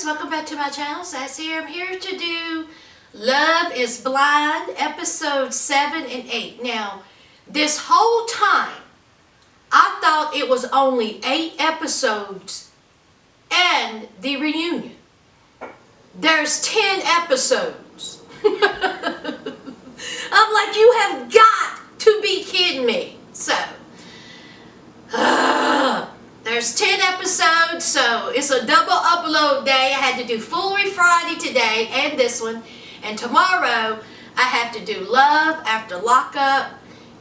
welcome back to my channel. Sass here. I'm here to do Love is Blind episode 7 and 8. Now, this whole time, I thought it was only 8 episodes and the reunion. There's 10 episodes. I'm like, you have got to be kidding me. So, there's 10 episodes, so it's a double upload day. I had to do Foolery Friday today and this one. And tomorrow, I have to do Love After Lockup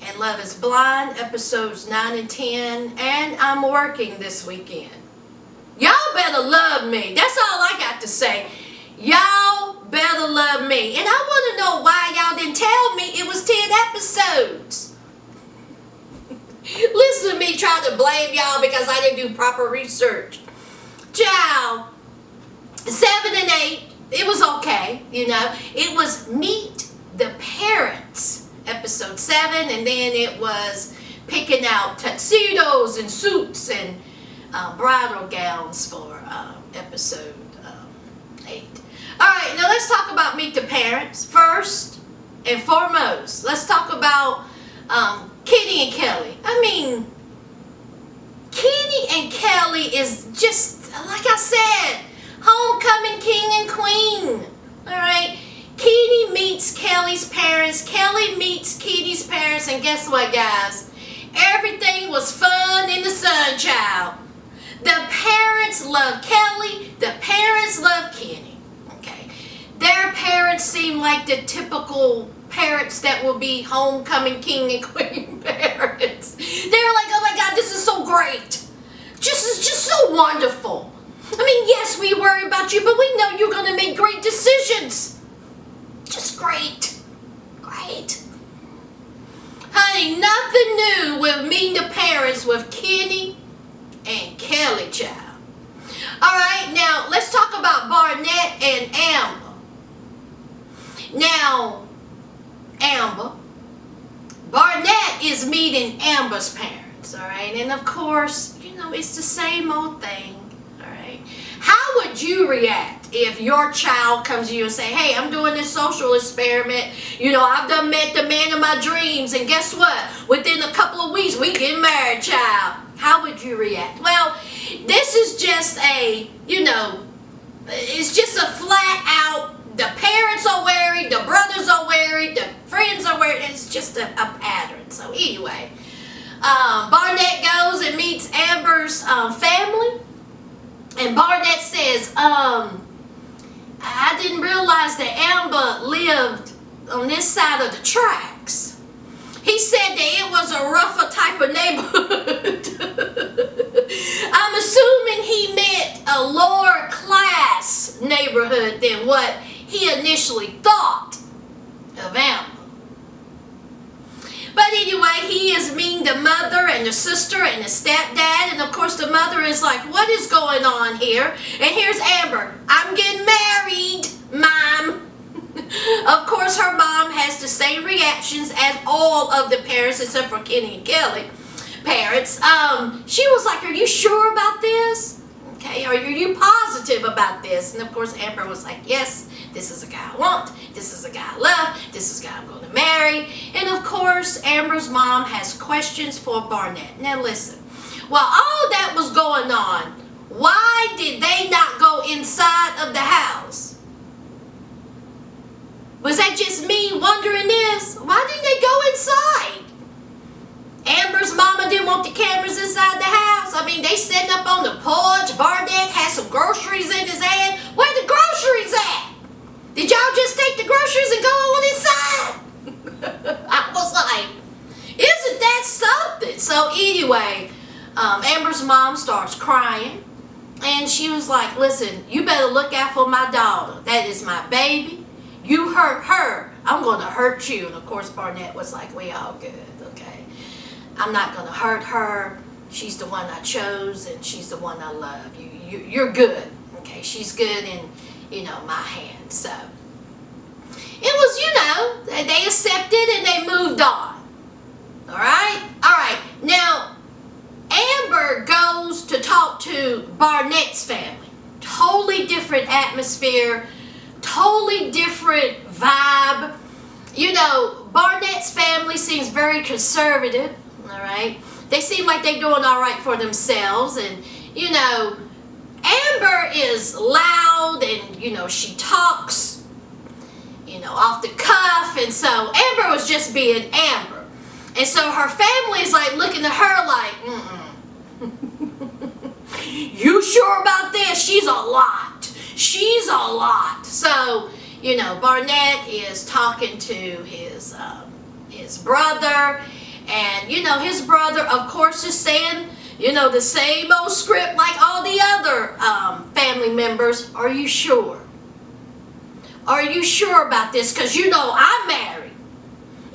and Love is Blind episodes 9 and 10. And I'm working this weekend. Y'all better love me. That's all I got to say. Y'all better love me. And I want to know why y'all didn't tell me it was 10 episodes. Listen to me trying to blame y'all because I didn't do proper research. Child, 7 and 8, it was okay, you know. It was Meet the Parents, episode 7, and then it was picking out tuxedos and suits and bridal gowns for episode 8. Alright, now let's talk about Meet the Parents. First and foremost, let's talk about Kenny and Kelly. I mean, Kenny and Kelly is just, like I said, homecoming king and queen. Alright? Kenny meets Kelly's parents. Kelly meets Kenny's parents. And guess what, guys? Everything was fun in the sun, child. The parents love Kelly. The parents love Kenny. Okay? Their parents seem like the typical parents that will be homecoming king and queen parents. They're like, oh my God, this is so great. This is just so wonderful. I mean, yes, we worry about you, but we know you're going to make great decisions. Just great. Great. Honey, nothing new with meeting the parents with Kenny and Kelly, child. Alright, now let's talk about Barnett and Amber. Now, Amber. Barnett is meeting Amber's parents, alright? And of course, you know, it's the same old thing, alright? How would you react if your child comes to you and say, hey, I'm doing this social experiment. You know, I've done met the man of my dreams, and guess what? Within a couple of weeks, we get married, child. How would you react? Well, this is just a, you know, it's just a flat out, the parents are worried, the brothers are worried, the friends are worried. It's just a pattern. So anyway, Barnett goes and meets Amber's family. And Barnett says, I didn't realize that Amber lived on this side of the tracks. He said that it was a rougher type of neighborhood. I'm assuming he meant a lower class neighborhood than what he initially thought of Amber. But anyway, he is meeting the mother and the sister and the stepdad. And of course the mother is like, what is going on here? And here's Amber. I'm getting married, Mom. Of course her mom has the same reactions as all of the parents except for Kenny and Kelly parents. She was like, are you sure about this? Okay, are you positive about this? And of course Amber was like, yes, this is a guy I want. This is a guy I love. This is a guy I'm going to marry. And of course Amber's mom has questions for Barnett. Now listen, while all that was going on, why did they not go inside of the house? Was that just me wondering this? Why didn't they go inside? Amber's mama didn't want the cameras inside the house. I mean, they sitting up on the porch. Barnett had some groceries in his hand. Where the groceries at? Did y'all just take the groceries and go on inside? I was like, isn't that something? So anyway, Amber's mom starts crying. And she was like, listen, you better look out for my daughter. That is my baby. You hurt her, I'm going to hurt you. And of course Barnett was like, we all good, okay? I'm not going to hurt her. She's the one I chose and she's the one I love. You're good, okay? She's good in, you know, my hands. So it was, you know, they accepted and they moved on. Alright? Alright, now Amber goes to talk to Barnett's family. totally different atmosphere, totally different vibe. You know, Barnett's family seems very conservative, all right? They seem like they're doing all right for themselves. And, you know, Amber is loud and, you know, she talks, you know, off the cuff. And so Amber was just being Amber. And so her family is like looking at her like, you sure about this? She's a lot. She's a lot. So, you know, Barnett is talking to his brother. And, you know, his brother, of course, is saying, you know, the same old script like all the other family members. Are you sure? Are you sure about this? Because, you know, I'm married.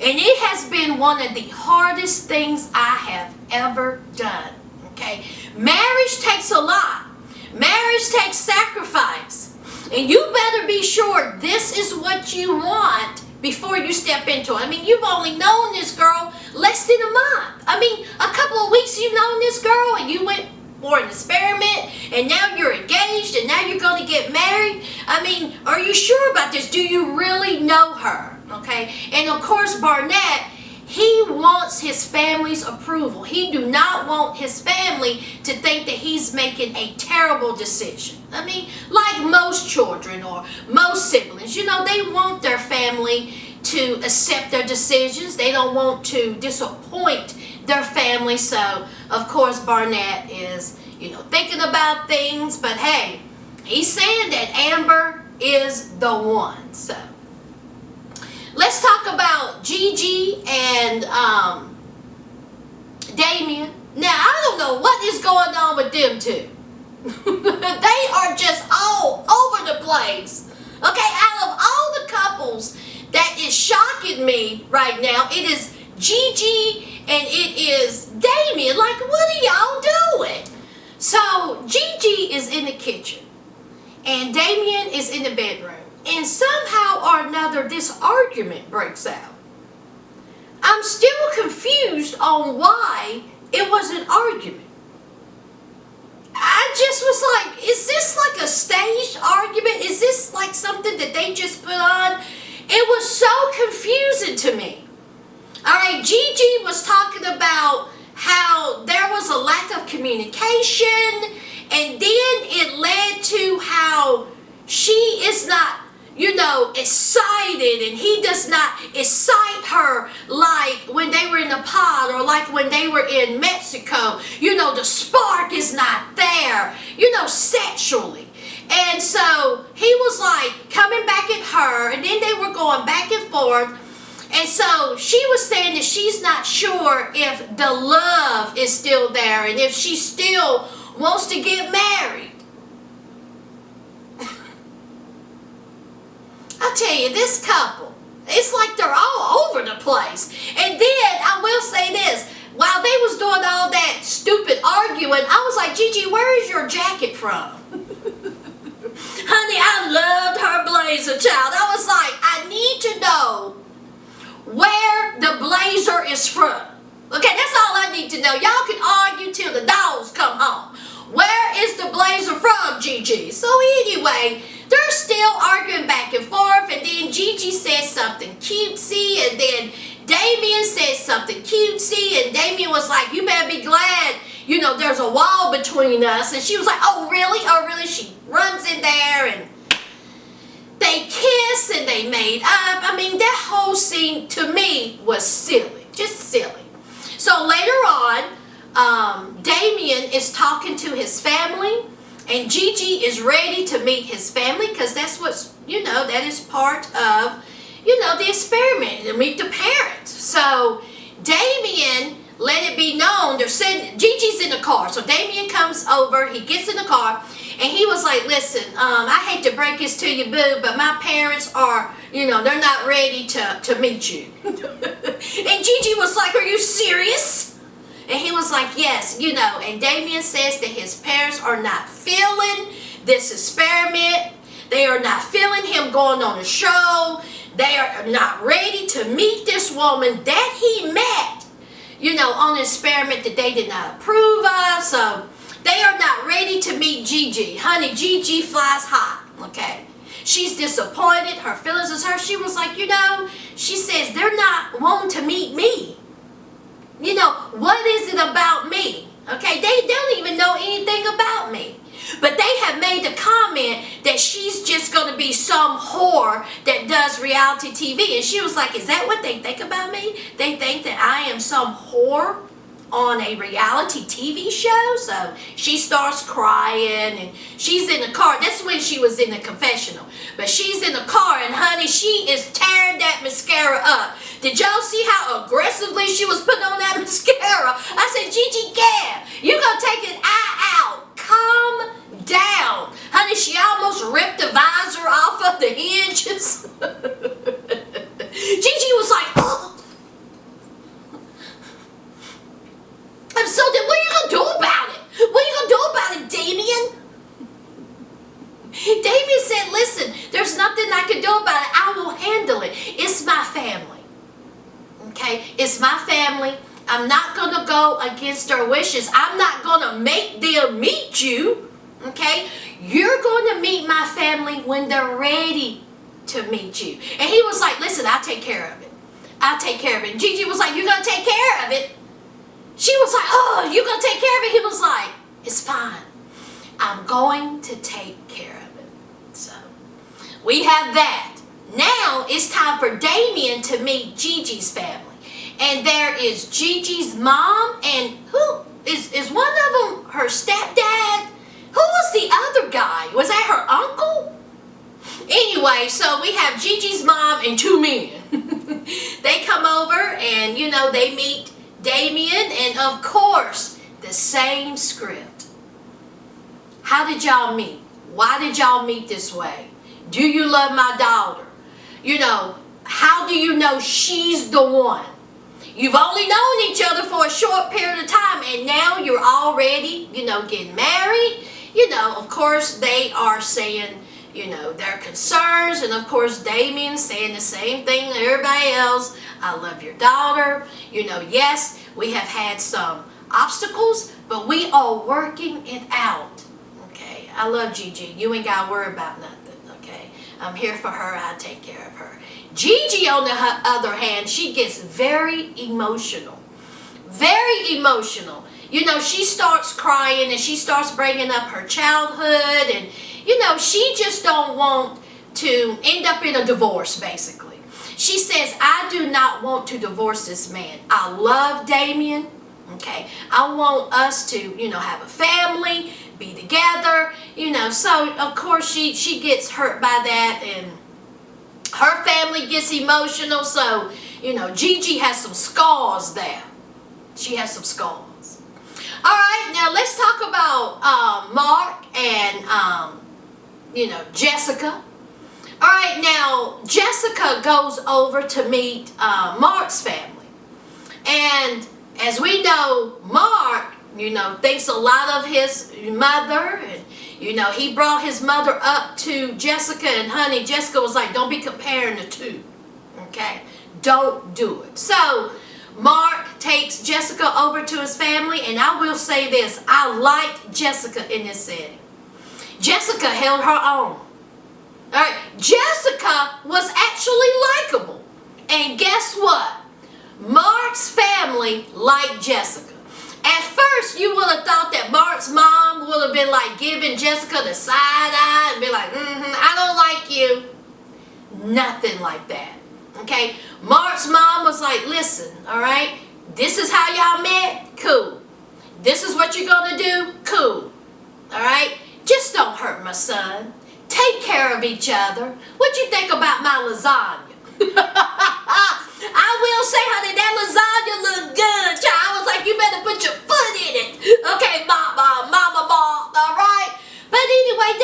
And it has been one of the hardest things I have ever done. Okay? Marriage takes a lot. Marriage takes sacrifice. And you better be sure this is what you want before you step into it. I mean, you've only known this girl less than a month. I mean, a couple of weeks you've known this girl and you went for an experiment and now you're engaged and now you're going to get married. I mean, are you sure about this? Do you really know her? Okay? And of course, Barnett, he wants his family's approval. He do not want his family to think that he's making a terrible decision. I mean, like most children or most siblings, you know, they want their family to accept their decisions. They don't want to disappoint their family. So, of course, Barnett is, you know, thinking about things. But hey, he's saying that Amber is the one. So, let's talk about GiGi and Damian. Now, I don't know what is going on with them two. They are just all over the place. Okay, out of all the couples that is shocking me right now, it is GiGi and it is Damian. Like, what are y'all doing? So, GiGi is in the kitchen and Damian is in the bedroom. And somehow or another, this argument breaks out. I'm still confused on why it was an argument. I just was like, is this like a staged argument? Is this like something that they just put on? It was so confusing to me. All right, GiGi was talking about how there was a lack of communication, and then it led to how she is not, you know, excited, and he does not excite her like when they were in a pod or like when they were in Mexico. You know, the spark is not there, you know, sexually. And so he was like coming back at her, and then they were going back and forth. And so she was saying that she's not sure if the love is still there and if she still wants to get married. I'll tell you, this couple, it's like they're all over the place. And then, I will say this, while they was doing all that stupid arguing, I was like, GiGi, where is your jacket from? Honey, I loved her blazer, child. I was like, I need to know where the blazer is from. Okay, that's all I need to know. Y'all can argue till the dogs come home. Where is the blazer from, GiGi? So anyway, they're still arguing back and forth, and then GiGi says something cutesy, and then Damian says something cutesy, and Damian was like, you better be glad, you know, there's a wall between us. And she was like, oh really? Oh really? She runs in there, and they kiss, and they made up. I mean, that whole scene to me was silly, just silly. So later on, Damian is talking to his family, and GiGi is ready to meet his family because that's what's, you know, that is part of, you know, the experiment, to meet the parents. So Damian let it be known, they're sitting, GiGi's in the car. So Damian comes over, he gets in the car, and he was like, listen, I hate to break this to you, boo, but my parents are, you know, they're not ready to meet you. And GiGi was like, are you serious? And he was like, yes, you know. And Damian says that his parents are not feeling this experiment. They are not feeling him going on the show. They are not ready to meet this woman that he met, you know, on an experiment that they did not approve of. So They are not ready to meet GiGi. Honey, GiGi flies high, okay? She's disappointed. Her feelings is hurt. She was like, she says, they're not wanting to meet me. What is it about me? Okay, they don't even know anything about me. But they have made the comment that she's just going to be some whore that does reality TV. And she was like, is that what they think about me? They think that I am some whore on a reality TV show? So she starts crying and she's in the car. That's when she was in the confessional. But she's in the car and honey, she is tearing that mascara up. Did y'all see how aggressively she was putting on that mascara? I said, GiGi, yeah, you're going to take an eye out. Calm down. Honey, she almost ripped the visor off of the hinges. GiGi was like, oh. I'm so dead. What are you going to do about it? What are you going to do about it, Damian? Damian said, listen, there's nothing I can do about it. I will handle it. It's my family. Okay? It's my family. I'm not going to go against their wishes. I'm not going to make them meet you. Okay? You're going to meet my family when they're ready to meet you. And he was like, listen, I'll take care of it. I'll take care of it. And GiGi was like, you're going to take care of it? She was like, oh, you're going to take care of it? He was like, it's fine. I'm going to take care of it. So, we have that. Now, it's time for Damian to meet GiGi's family. And there is GiGi's mom, and who is one of them her stepdad? Who was the other guy? Was that her uncle? Anyway, so we have GiGi's mom and two men. They come over and, they meet Damian, and of course, the same script. How did y'all meet? Why did y'all meet this way? Do you love my daughter? How do you know she's the one? You've only known each other for a short period of time, and now you're already, getting married. Of course, they are saying, their concerns, and of course, Damian's saying the same thing to everybody else. I love your daughter. Yes, we have had some obstacles, but we are working it out. Okay, I love GiGi. You ain't got to worry about nothing. Okay, I'm here for her. I'll take care of her. GiGi, on the other hand, she gets very emotional. Very emotional. She starts crying and she starts bringing up her childhood, and, she just don't want to end up in a divorce, basically. She says, I do not want to divorce this man. I love Damian. Okay. I want us to, have a family, be together, so of course she gets hurt by that, and her family gets emotional, so, GiGi has some scars there. She has some scars. All right, now let's talk about Mark and, Jessica. All right, now Jessica goes over to meet Mark's family. And as we know, Mark, thinks a lot of his mother, and he brought his mother up to Jessica, and honey, Jessica was like, don't be comparing the two. Okay? Don't do it. So, Mark takes Jessica over to his family, and I will say this, I liked Jessica in this setting. Jessica held her own. Alright, Jessica was actually likable. And guess what? Mark's family liked Jessica. At first, you would have thought that Mark's mom would have been like giving Jessica the side eye and be like, I don't like you. Nothing like that. Okay? Mark's mom was like, listen, all right? This is how y'all met? Cool. This is what you're going to do? Cool. All right? Just don't hurt my son. Take care of each other. What you think about my lasagna? I will say, honey, that lasagna looked good, child. I was like, you better put your foot in it. Okay, mama, all right? But anyway,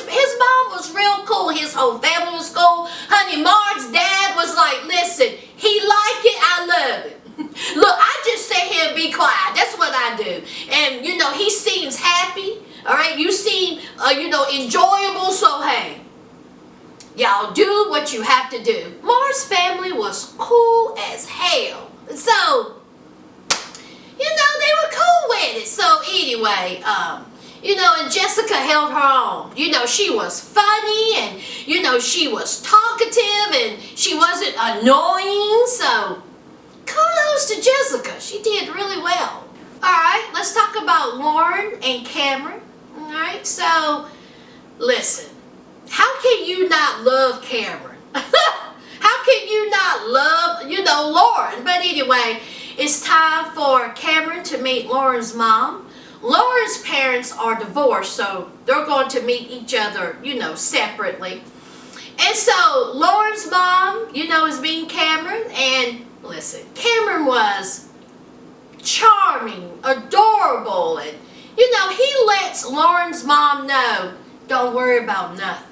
his mom was real cool. His whole family was cool. Honey, Mark's dad was like, listen, he like it, I love it. Look, I just sit here and be quiet. That's what I do. And, he seems happy. All right, you seem, enjoyable. So, hey, y'all do what you have to do. Mark's family was cool as hell. So, they were cool with it. So, anyway. anyway, and Jessica held her own. She was funny, and, she was talkative, and she wasn't annoying. So, kudos to Jessica. She did really well. Alright, let's talk about Lauren and Cameron. Alright, so, listen. How can you not love Cameron? How can you not love, Lauren? But anyway, it's time for Cameron to meet Lauren's mom. Lauren's parents are divorced, so they're going to meet each other, separately. And so Lauren's mom, is meeting Cameron. And listen, Cameron was charming, adorable. And, he lets Lauren's mom know, don't worry about nothing.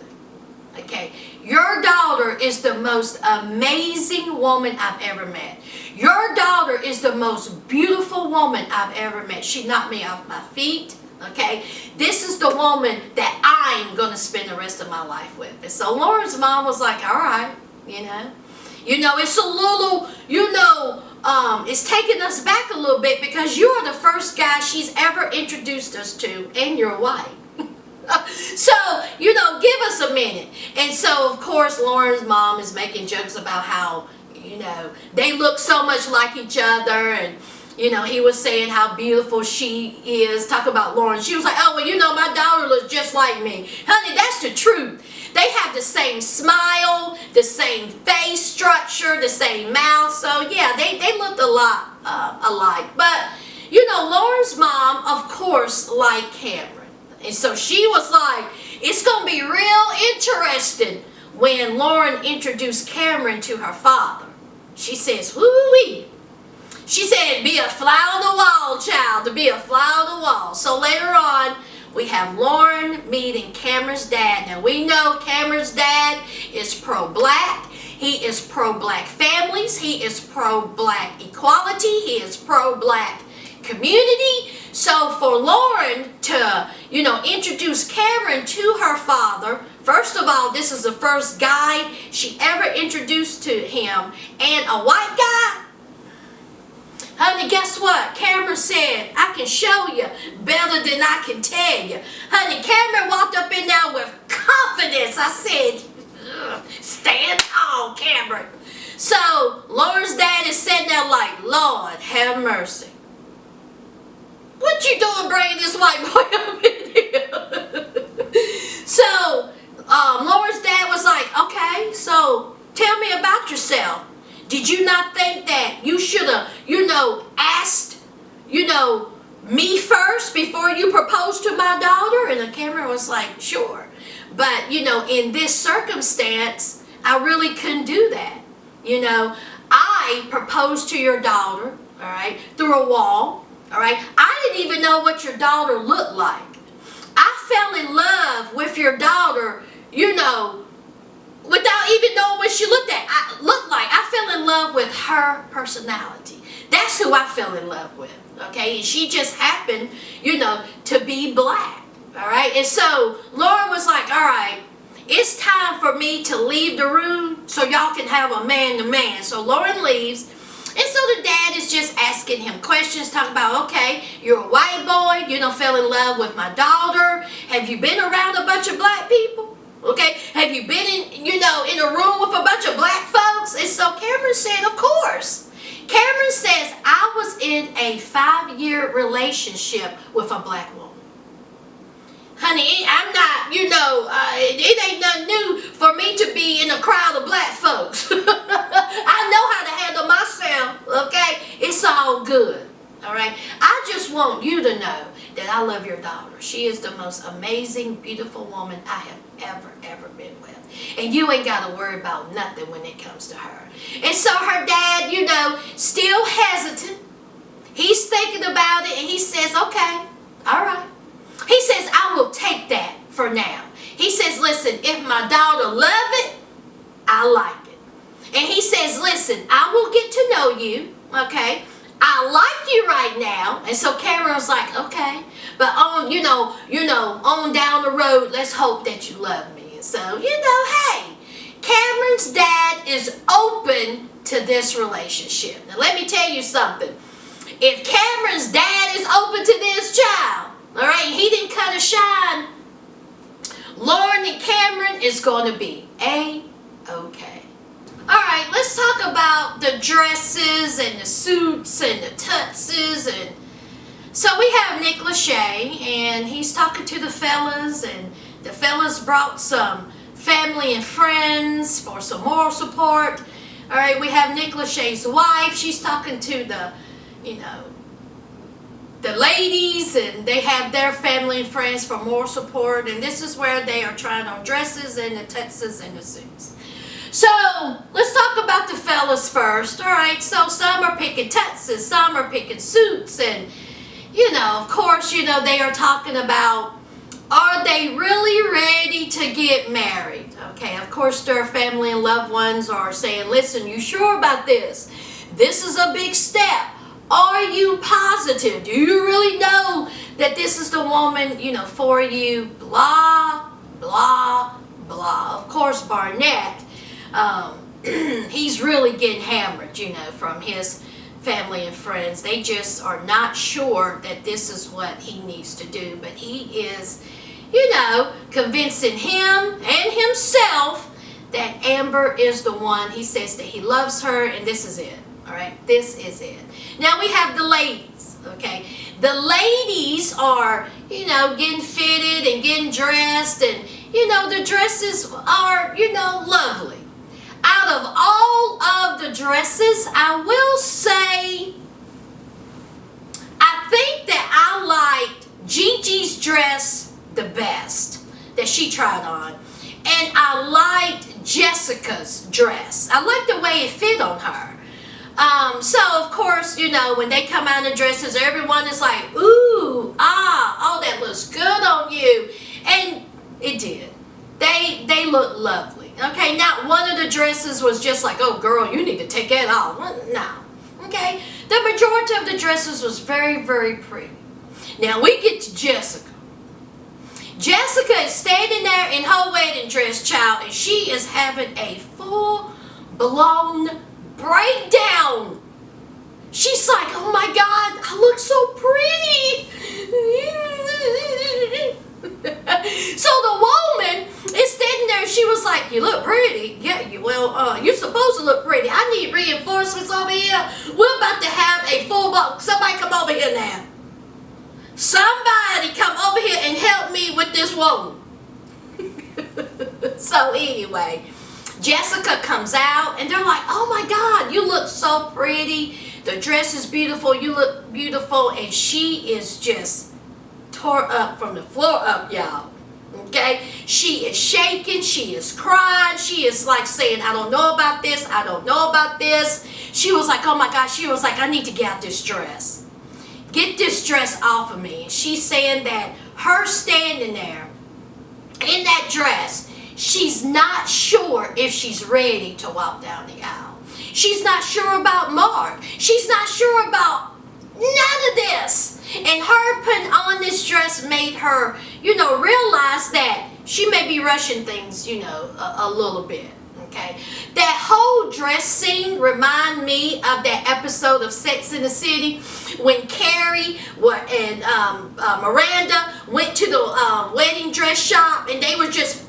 Okay, your daughter is the most amazing woman I've ever met. Your daughter is the most beautiful woman I've ever met. She knocked me off my feet. Okay, this is the woman that I'm going to spend the rest of my life with. And so Lauren's mom was like, all right, it's a little, it's taking us back a little bit because you are the first guy she's ever introduced us to, and you're white. So, give us a minute. And so, of course, Lauren's mom is making jokes about how, they look so much like each other. And, he was saying how beautiful she is. Talk about Lauren. She was like, oh, well, my daughter looks just like me. Honey, that's the truth. They have the same smile, the same face structure, the same mouth. So, yeah, they looked a lot alike. But, Lauren's mom, of course, liked Cameron. And so she was like, it's going to be real interesting when Lauren introduced Cameron to her father. She says, woo-wee. She said, be a fly on the wall, child, to be a fly on the wall. So later on, we have Lauren meeting Cameron's dad. Now, we know Cameron's dad is pro-black. He is pro-black families. He is pro-black equality. He is pro-black community. So for Lauren to, introduce Cameron to her father, first of all, this is the first guy she ever introduced to him, and a white guy. Honey, guess what? Cameron said, I can show you better than I can tell you. Honey, Cameron walked up in there with confidence. I said, stand tall, Cameron. So Lauren's dad is sitting there like, Lord, have mercy. What you doing bringing this white boy up in here? So, Lauren's dad was like, okay, so tell me about yourself. Did you not think that you should have, asked, me first before you proposed to my daughter? And the Cameron was like, sure. But, in this circumstance, I really couldn't do that. I proposed to your daughter, all right, through a wall. All right, I didn't even know what your daughter looked like. I fell in love with your daughter, without even knowing what she looked like. I fell in love with her personality. That's who I fell in love with. Okay, and she just happened, to be black. All right, and so Lauren was like, all right, it's time for me to leave the room so y'all can have a man-to-man. So Lauren leaves. And so the dad is just asking him questions, talking about, okay, you're a white boy, fell in love with my daughter. Have you been around a bunch of black people? Okay, have you been in a room with a bunch of black folks? And so Cameron said, of course. Cameron says, I was in a 5-year relationship with a black woman. Honey, I'm not, it ain't nothing new for me to be in a crowd of black folks. I know how to handle myself, okay? It's all good, all right? I just want you to know that I love your daughter. She is the most amazing, beautiful woman I have ever been with. And you ain't got to worry about nothing when it comes to her. And so her dad, still hesitant. He's thinking about it, and he says, okay, all right. He says, I will take that for now. He says, listen, if my daughter love it, I like it. And he says, listen, I will get to know you, okay? I like you right now. And so Cameron was like, okay, but on, on down the road, let's hope that you love me. And so, hey, Cameron's dad is open to this relationship. Now, let me tell you something. If Cameron's dad is open to this, child, All right, he didn't cut a shine. Lauren and Cameron is going to be A-okay. All right, let's talk about the dresses and the suits and the tuxes. And so we have Nick Lachey, and he's talking to the fellas, and the fellas brought some family and friends for some moral support. All right, we have Nick Lachey's wife. She's talking to the, the ladies, and they have their family and friends for moral support. And this is where they are trying on dresses and the tuxes and the suits. So let's talk about the fellas first. All right, so some are picking tuxes, some are picking suits, and of course, they are talking about, are they really ready to get married? Okay, of course, their family and loved ones are saying, listen, you sure about this? This is a big step. Are you positive? Do you really know that this is the woman, for you? Blah, blah, blah. Of course, Barnett, he's really getting hammered, from his family and friends. They just are not sure that this is what he needs to do. But he is, convincing him and himself that Amber is the one. He says that he loves her, and this is it. All right, this is it. Now we have the ladies, okay? The ladies are, getting fitted and getting dressed, and, the dresses are, lovely. Out of all of the dresses, I will say, I think that I liked GiGi's dress the best that she tried on. And I liked Jessica's dress. I liked the way it fit on her. So, of course, when they come out in dresses, everyone is like, ooh, oh, that looks good on you. And it did. They look lovely. Okay, not one of the dresses was just like, oh, girl, you need to take that off. No. Okay, the majority of the dresses was very, very pretty. Now, we get to Jessica. Jessica is standing there in her wedding dress, child, and she is having a full-blown breakdown. She's like, oh my God, I look so pretty. So the woman is standing there, and she was like, you look pretty. Yeah, you're supposed to look pretty. I need reinforcements over here. We're about to have a full block. Somebody come over here now. Somebody come over here and help me with this woman. So anyway, Jessica comes out, and they're like, oh my God, you look so pretty. The dress is beautiful. You look beautiful. And she is just tore up from the floor up, y'all. Okay? She is shaking. She is crying. She is like saying, I don't know about this. I don't know about this. She was like, oh my God. She was like, I need to get out this dress. Get this dress off of me. And she's saying that her standing there in that dress, she's not sure if she's ready to walk down the aisle. She's not sure about Mark. She's not sure about none of this. And her putting on this dress made her, realize that she may be rushing things, a little bit. Okay? That whole dress scene remind me of that episode of Sex in the City when Carrie and Miranda went to the wedding dress shop, and they were just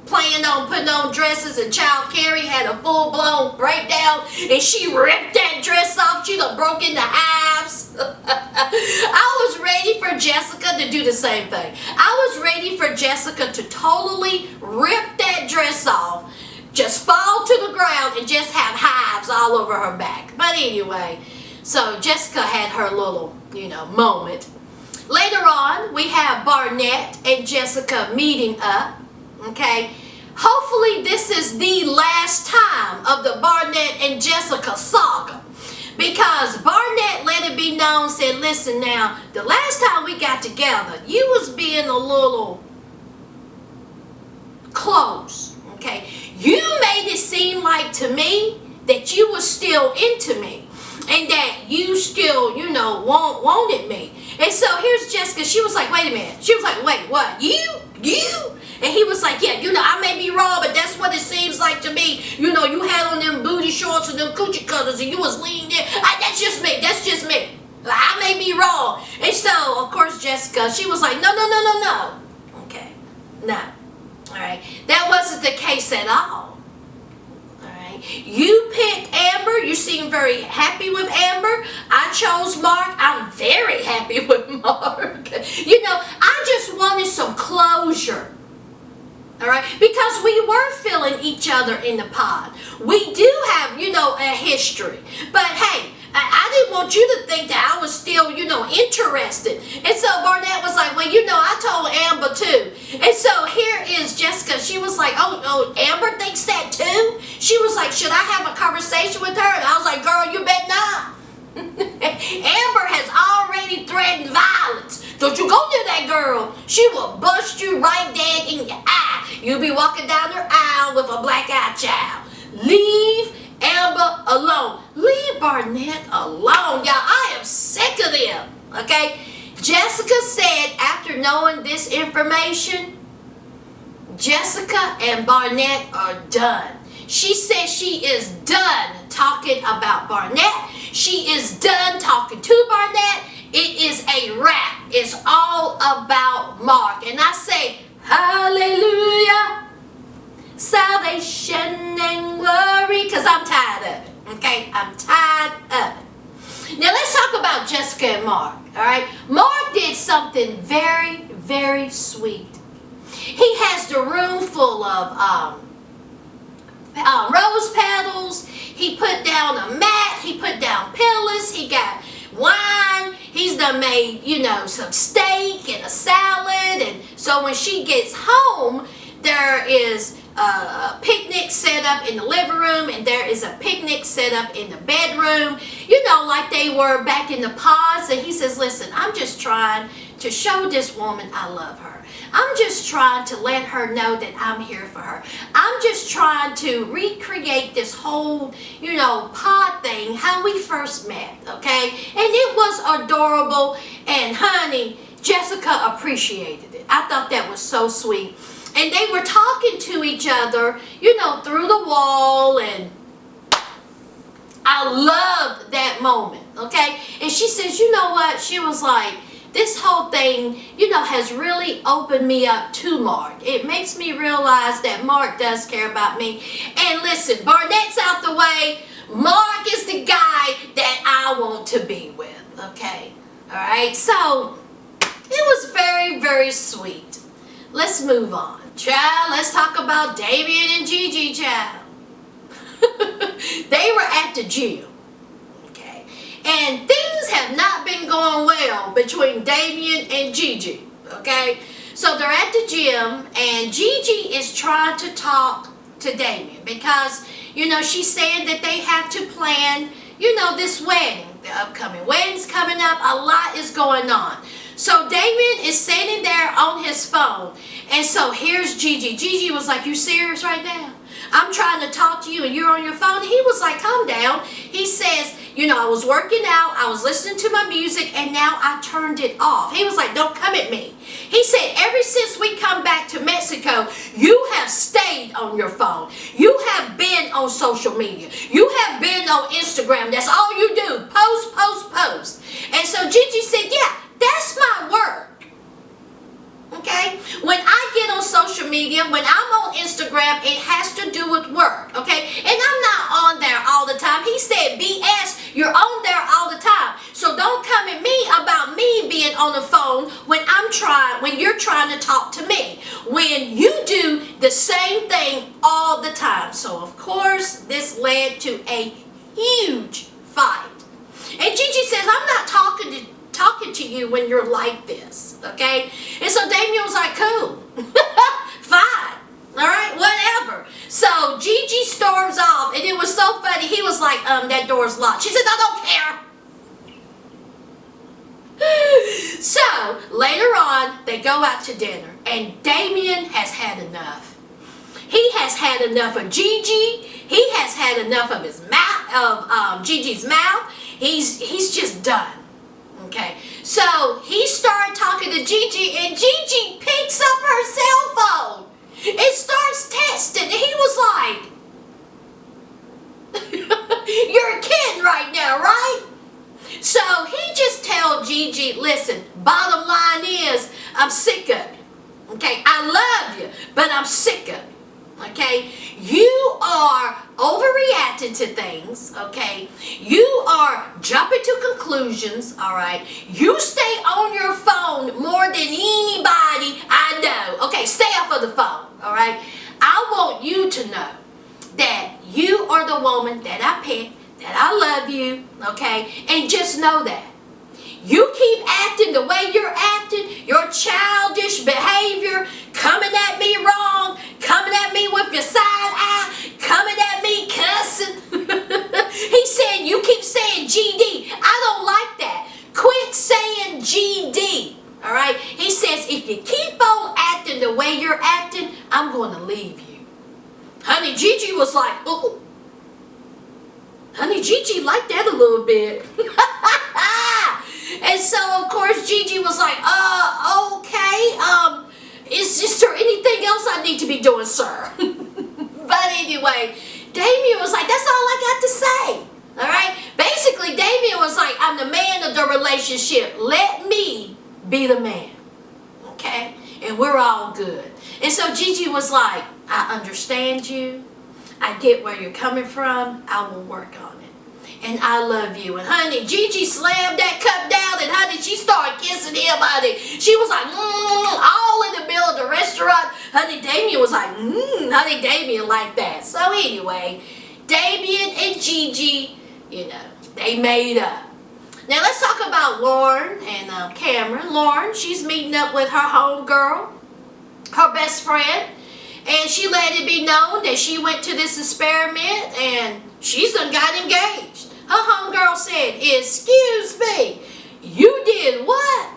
playing on putting on dresses, and child Carrie had a full-blown breakdown, and she ripped that dress off. She done broke into halves. I was ready for Jessica to do the same thing. I was ready for Jessica to totally rip that dress off, just fall to the ground, and just have hives all over her back. But anyway, so Jessica had her little, moment. Later on, we have Barnett and Jessica meeting up. Okay, hopefully this is the last time of the Barnett and Jessica saga, because Barnett let it be known, said, listen now, the last time we got together, you was being a little close, okay? You made it seem like to me that you was still into me, and that you still, wanted me. And so here's Jessica. She was like, wait a minute. She was like, wait, what? You? And he was like, yeah, I may be wrong, but that's what it seems like to me. You had on them booty shorts and them coochie cutters, and you was leaning there. That's just me. I may be wrong. And so, of course, Jessica. She was like, no, no, no, no, no. Okay, no. All right, that wasn't the case at all. You picked Amber. You seem very happy with Amber. I chose Mark. I'm very happy with Mark. You know, I just wanted some closure. All right, because we were feeling each other in the pod. We do have, you know, a history. But hey, I didn't want you to think that I was still, you know, interested. And so Barnett was like, well, you know, I told Amber too. And so here is Jessica. She was like, oh, Amber thinks that too? She was like, should I have a conversation with her? And I was like, girl, you bet not. Amber has already threatened violence. Don't you go near that girl. She will bust you right dead in your eye. You'll be walking down her aisle with a black eye child. Leave Amber alone. Leave Barnett alone, y'all. I am sick of them, okay? Jessica said after knowing this information, Jessica and Barnett are done. She says she is done talking about Barnett. She is done talking to Barnett. It is a wrap. It's all about Mark. And I say, hallelujah. Salvation and glory, because I'm tired of it. Okay, I'm tired of it. Now let's talk about Jessica and Mark. All right, Mark did something very, very sweet. He has the room full of rose petals. He put down a mat. He put down pillows. He got wine. He's done made, you know, some steak and a salad. And so when she gets home, there is a picnic set up in the living room, and there is a picnic set up in the bedroom, you know, like they were back in the pods. And he says, listen, I'm just trying to show this woman I love her. I'm just trying to let her know that I'm here for her. I'm just trying to recreate this whole, you know, pod thing, how we first met, okay? And it was adorable, and honey, Jessica appreciated it. I thought that was so sweet. And they were talking to each other, you know, through the wall, and I loved that moment, okay? And she says, you know what? She was like, this whole thing, you know, has really opened me up to Mark. It makes me realize that Mark does care about me. And listen, Barnett's out the way. Mark is the guy that I want to be with, okay? All right, so it was very, very sweet. Let's move on. Child, let's talk about Damian and GiGi, child. They were at the gym, okay? And things have not been going well between Damian and GiGi, okay? So they're at the gym, and GiGi is trying to talk to Damian because, you know, she's saying that they have to plan, you know, this wedding. The upcoming wedding's coming up. A lot is going on. So Damian is sitting there on his phone. And so here's GiGi. GiGi was like, you serious right now? I'm trying to talk to you and you're on your phone? He was like, calm down. He says, you know, I was working out, I was listening to my music, and now I turned it off. He was like, don't come at me. He said, ever since we come back to Mexico, you have stayed on your phone. You have been on social media. You have been on Instagram. That's all you do. Post, post, post. And so GiGi said, yeah, that's my work. Okay? When I get on social media, when I'm on Instagram, it has to do with work. Okay? And I'm not on there all the time. He said, BS, you're on there all the time. So don't come at me about me being on the phone when you're trying to talk to me. When you do the same thing all the time. So of course, this led to a huge fight. And GiGi says, I'm not talking to you when you're like this, okay? And so Damian was like, cool, fine, all right, whatever. So GiGi storms off, and it was so funny. He was like, that door's locked. She said, I don't care. So later on, they go out to dinner, and Damian has had enough. He has had enough of GiGi. He has had enough of his mouth, of GiGi's mouth. He's just done. Okay, so he started talking to GiGi, and GiGi picks up her cell phone and starts texting. And he was like, you're kidding right now, right? So he just tells GiGi, listen, bottom line is, I'm sick of it. Okay, I love you, but I'm sick of it. Okay, you are overreacting to things. Okay, you are jumping to conclusions. All right, you stay on your phone more than anybody I know. Okay, stay off of the phone. All right, I want you to know that you are the woman that I picked, that I love you. Okay, and just know that. You keep acting the way you're acting, your childish behavior, coming at me wrong, coming at me with your side eye, coming at me cussing. He said, you keep saying GD. I don't like that. Quit saying GD. All right? He says, if you keep on acting the way you're acting, I'm going to leave you. Honey, GiGi was like, oh. Honey, GiGi liked that a little bit. And so, of course, GiGi was like, okay, is there anything else I need to be doing, sir? But anyway, Damian was like, that's all I got to say. All right? Basically, Damian was like, I'm the man of the relationship. Let me be the man. Okay? And we're all good. And so GiGi was like, I understand you. I get where you're coming from. I will work on it. And I love you. And honey, GiGi slammed that cup down, and honey, she started kissing him, honey. She was like, all in the middle of the restaurant. Honey, Damian was like, honey, Damian like that. So anyway, Damian and GiGi, you know, they made up. Now let's talk about Lauren and Cameron. Lauren, she's meeting up with her homegirl, her best friend. And she let it be known that she went to this experiment and she's done got engaged. Her homegirl said, excuse me, you did what?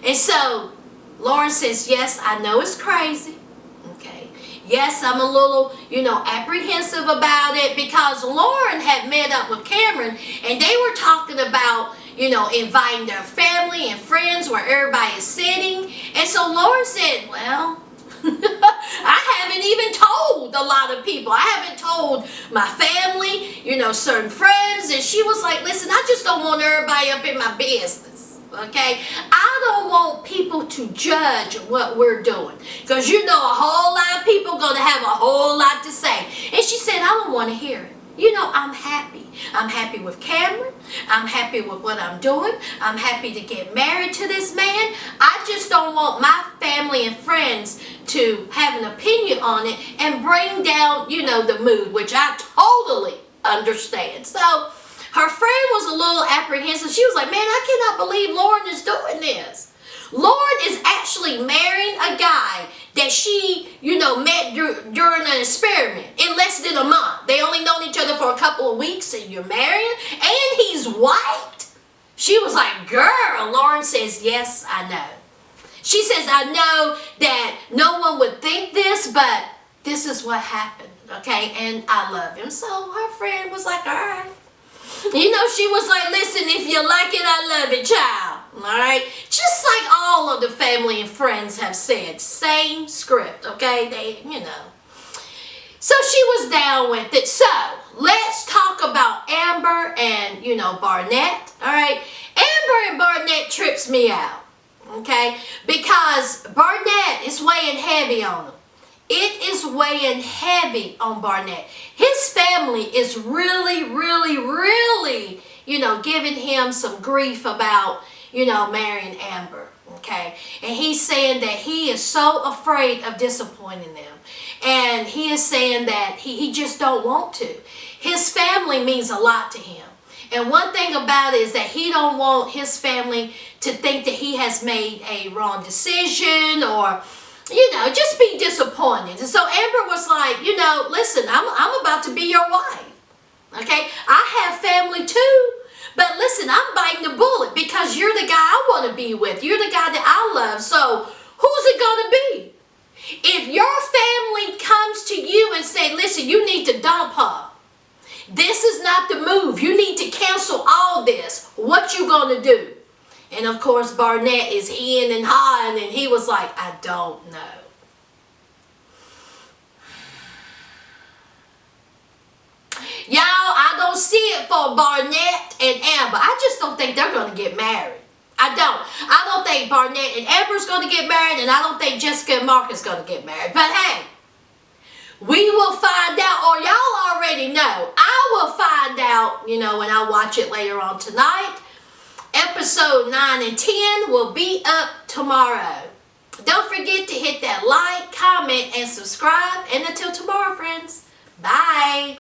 And so Lauren says, yes, I know it's crazy. Okay. Yes, I'm a little, apprehensive about it because Lauren had met up with Cameron and they were talking about, inviting their family and friends where everybody is sitting. And so Lauren said, well, I haven't even told a lot of people. I haven't told my family, certain friends. And she was like, listen, I just don't want everybody up in my business. Okay? I don't want people to judge what we're doing. Because a whole lot of people going to have a whole lot to say. And she said, I don't want to hear it. I'm happy. I'm happy with Cameron. I'm happy with what I'm doing. I'm happy to get married to this man. I just don't want my family and friends to have an opinion on it and bring down, the mood, which I totally understand. So her friend was a little apprehensive. She was like, man, I cannot believe Lauren is doing this. Lauren is actually marrying a guy that she, met during an experiment in less than a month. They only known each other for a couple of weeks and you're marrying and he's white. She was like, girl. Lauren says, yes, I know. She says, I know that no one would think this, but this is what happened, okay? And I love him. So her friend was like, all right. She was like, listen, if you like it, I love it, child. All right? Just like all of the family and friends have said. Same script, okay? So she was down with it. So let's talk about Amber and, Barnett, all right? Amber and Barnett trips me out, okay? Because Barnett is weighing heavy on him. It is weighing heavy on Barnett. His family is really, really, really, giving him some grief about, marrying Amber, okay? And he's saying that he is so afraid of disappointing them. And he is saying that he just don't want to. His family means a lot to him. And one thing about it is that he don't want his family to think that he has made a wrong decision or, just be disappointed. And so Amber was like, listen, I'm about to be your wife. Okay? I have family too. But listen, I'm biting the bullet because you're the guy I want to be with. You're the guy that I love. So who's it going to be? If your family comes to you and say, listen, you need to dump her. This is not the move. You need to cancel all this. What you going to do? And of course, Barnett is in and hawing, and he was like, I don't know. Y'all, I don't see it for Barnett and Amber. I just don't think they're going to get married. I don't. I don't think Barnett and Amber's going to get married, and I don't think Jessica and Mark is going to get married. But hey, we will find out, or y'all already know. I will find out, you know, when I watch it later on tonight. Episode 9 and 10 will be up tomorrow. Don't forget to hit that like, comment, and subscribe. And until tomorrow, friends. Bye.